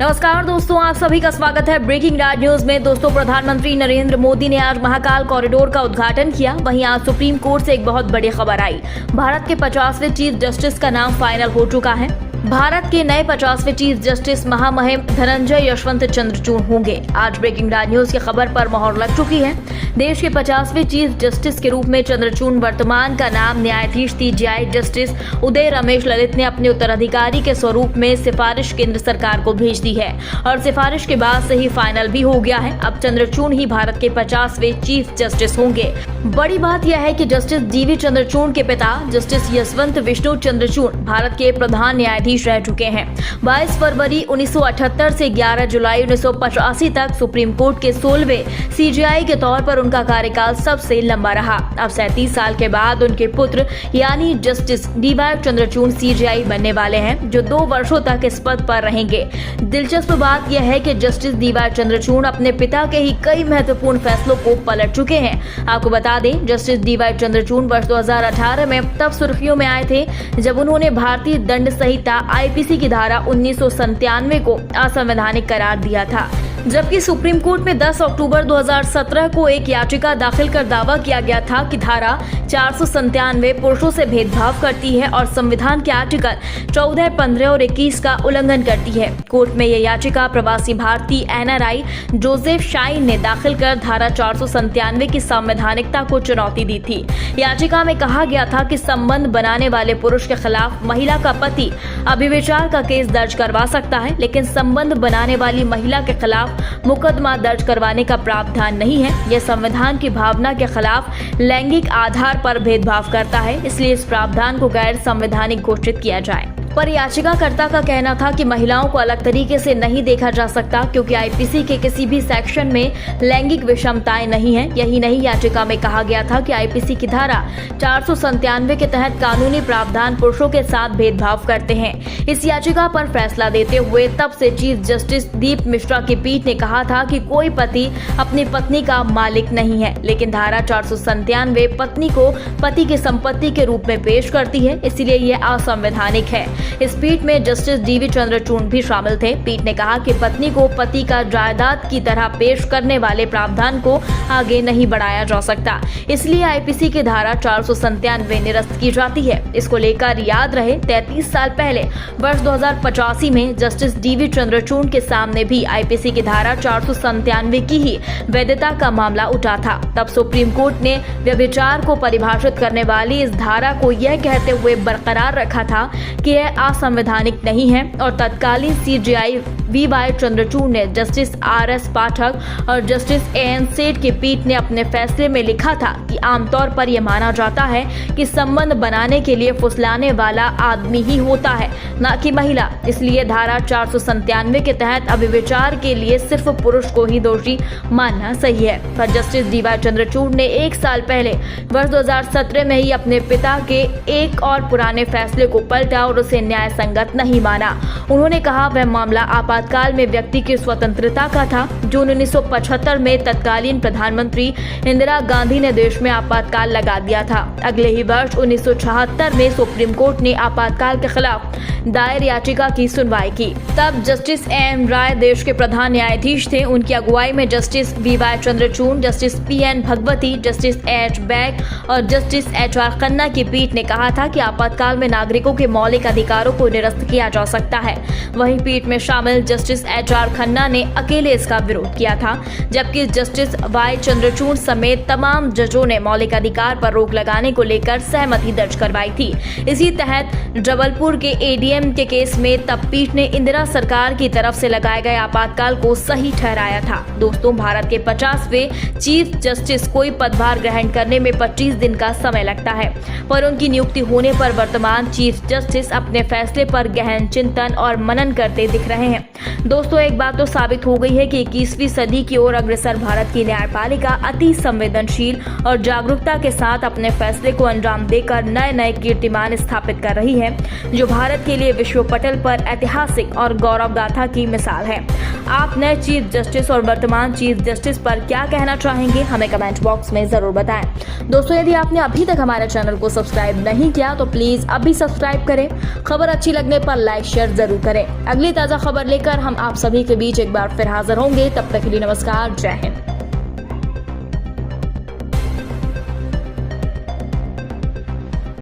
नमस्कार दोस्तों, आप सभी का स्वागत है ब्रेकिंग राज न्यूज में। दोस्तों, प्रधानमंत्री नरेंद्र मोदी ने आज महाकाल कॉरिडोर का उद्घाटन किया। वहीं आज सुप्रीम कोर्ट से एक बहुत बड़ी खबर आई। भारत के 50वें चीफ जस्टिस का नाम फाइनल हो चुका है। भारत के नए 50वें चीफ जस्टिस महामहिम धनंजय यशवंत चंद्रचूड़ होंगे। आज ब्रेकिंग राज न्यूज की खबर पर मोहर लग चुकी है। देश के 50वें चीफ जस्टिस के रूप में चंद्रचूड़ वर्तमान का नाम न्यायाधीश सीजेआई जस्टिस उदय रमेश ललित ने अपने उत्तराधिकारी के स्वरूप में सिफारिश केंद्र सरकार को भेज दी है और सिफारिश के बाद से ही फाइनल भी हो गया है। अब चंद्रचूड़ ही भारत के 50वें चीफ जस्टिस होंगे। बड़ी बात यह है कि जस्टिस डीवी चंद्रचूड़ के पिता जस्टिस यशवंत विष्णु चंद्रचूड़ भारत के प्रधान न्यायाधीश रह चुके हैं। 22 फरवरी 1978 से 11 जुलाई 1985 तक सुप्रीम कोर्ट के 16वें सीजेआई के तौर पर उनका कार्यकाल सबसे लंबा रहा। अब 37 साल के बाद उनके पुत्र यानी जस्टिस डीवाई चंद्रचूड़ सीजेआई बनने वाले हैं, जो 2 वर्षों तक इस पद पर रहेंगे। दिलचस्प बात यह है कि जस्टिस डीवाई चंद्रचूड़ अपने पिता के ही कई महत्वपूर्ण फैसलों को पलट चुके हैं। आपको बता दें, जस्टिस डीवाई चंद्रचूड़ वर्ष 2018 में तब सुर्खियों में आए थे जब उन्होंने भारतीय दंड संहिता आईपीसी की धारा 1997 को असंवैधानिक करार दिया था। जबकि सुप्रीम कोर्ट में 10 अक्टूबर 2017 को एक याचिका दाखिल कर दावा किया गया था कि धारा 497 पुरुषों से भेदभाव करती है और संविधान के आर्टिकल 14, 15 और 21 का उल्लंघन करती है। कोर्ट में यह याचिका प्रवासी भारतीय एनआरआई जोसेफ शाइन ने दाखिल कर धारा 497 की संवैधानिकता को चुनौती दी थी। याचिका में कहा गया था कि संबंध बनाने वाले पुरुष के खिलाफ महिला का पति अभिविचार का केस दर्ज करवा सकता है, लेकिन संबंध बनाने वाली महिला के खिलाफ मुकदमा दर्ज करवाने का प्रावधान नहीं है। यह संविधान की भावना के खिलाफ लैंगिक आधार पर भेदभाव करता है, इसलिए इस प्रावधान को गैर संवैधानिक घोषित किया जाए। पर याचिकाकर्ता का कहना था कि महिलाओं को अलग तरीके से नहीं देखा जा सकता क्योंकि आईपीसी के किसी भी सेक्शन में लैंगिक विषमताएं नहीं है। यही नहीं, याचिका में कहा गया था कि आईपीसी की धारा 497 के तहत कानूनी प्रावधान पुरुषों के साथ भेदभाव करते हैं। इस याचिका पर फैसला देते हुए तब से चीफ जस्टिस दीप मिश्रा की पीठ ने कहा था कि कोई पति अपनी पत्नी का मालिक नहीं है, लेकिन धारा 497 पत्नी को पति की संपत्ति के रूप में पेश करती है, इसलिए यह असंवैधानिक है। इस पीठ में जस्टिस डीवी चंद्रचूड़ भी शामिल थे। पीठ ने कहा कि पत्नी को पति का जायदाद की तरह पेश करने वाले प्रावधान को आगे नहीं बढ़ाया जा सकता, इसलिए आईपीसी की धारा 497 निरस्त की जाती है। इसको लेकर याद रहे 33 साल पहले वर्ष 2085 में जस्टिस डीवी चंद्रचूड़ के सामने भी आईपीसी की धारा 497 की ही वैधता का मामला उठा था। तब सुप्रीम कोर्ट ने व्यभिचार को परिभाषित करने वाली इस धारा को यह कहते हुए बरकरार रखा था कि यह असंवैधानिक नहीं है और तत्कालीन सीजेआई वीवाई चंद्रचूड़ ने जस्टिस आरएस पाठक और जस्टिस एएन सेठ की पीठ ने अपने फैसले में लिखा था कि आमतौर पर यह माना जाता है कि संबंध बनाने के लिए फुसलाने वाला आदमी ही होता है, न कि महिला। इसलिए धारा 497 के तहत अभिविचार के लिए सिर्फ पुरुष को ही दोषी मानना सही है। पर जस्टिस डीवाई चंद्रचूड़ ने 1 साल पहले वर्ष 2017 में ही अपने पिता के एक और पुराने फैसले को पलटा और उसे न्याय संगत नहीं माना। उन्होंने कहा वह मामला आपातकाल में व्यक्ति की स्वतंत्रता का था। जून 1975 में तत्कालीन प्रधानमंत्री इंदिरा गांधी ने देश में आपातकाल लगा दिया था। अगले ही वर्ष 1976 में सुप्रीम कोर्ट ने आपातकाल के खिलाफ दायर याचिका की सुनवाई की। तब जस्टिस एम राय देश के प्रधान न्यायाधीश थे। उनकी अगुवाई में justice VY Chandrachud, justice PN Bhagwati, justice H bag और जस्टिस एचआर खन्ना की पीठ ने कहा था कि आपातकाल में नागरिकों के मौलिक अधिकारों को निरस्त किया जा सकता है। वहीं पीठ में शामिल जस्टिस एचआर खन्ना ने अकेले इसका विरोध किया था, जबकि जस्टिस वाई चंद्रचूड़ समेत तमाम जजों ने मौलिक अधिकार पर रोक लगाने को लेकर सहमति दर्ज करवाई थी। इसी तहत जबलपुर के एडीएम के केस में तब पीठ ने इंदिरा सरकार की तरफ से लगाए गए आपातकाल को सही ठहराया था। दोस्तों, भारत के 50वें चीफ जस्टिस कोई पदभार ग्रहण करने में 25 दिन का समय लगता है, पर उनकी नियुक्ति होने पर वर्तमान चीफ जस्टिस अपने फैसले पर गहन चिंतन और मनन करते दिख रहे हैं। दोस्तों, एक बात तो साबित हो गई है कि 21वीं सदी की ओर अग्रसर भारत की न्यायपालिका अति संवेदनशील और जागरूकता के साथ अपने फैसले को अंजाम देकर नए नए कीर्तिमान स्थापित कर रही है, जो भारत के लिए विश्व पटल पर ऐतिहासिक और गौरव गाथा की मिसाल है। आप नए चीफ जस्टिस और वर्तमान चीफ जस्टिस पर क्या कहना चाहेंगे, हमें कमेंट बॉक्स में जरूर बताएं। दोस्तों, यदि आपने अभी तक हमारे चैनल को सब्सक्राइब नहीं किया तो प्लीज अभी सब्सक्राइब करें। खबर अच्छी लगने पर लाइक शेयर जरूर करें। अगली ताजा खबर लेकर हम आप सभी के बीच एक बार फिर हाजिर होंगे। तब तक के लिए नमस्कार, जय हिंद।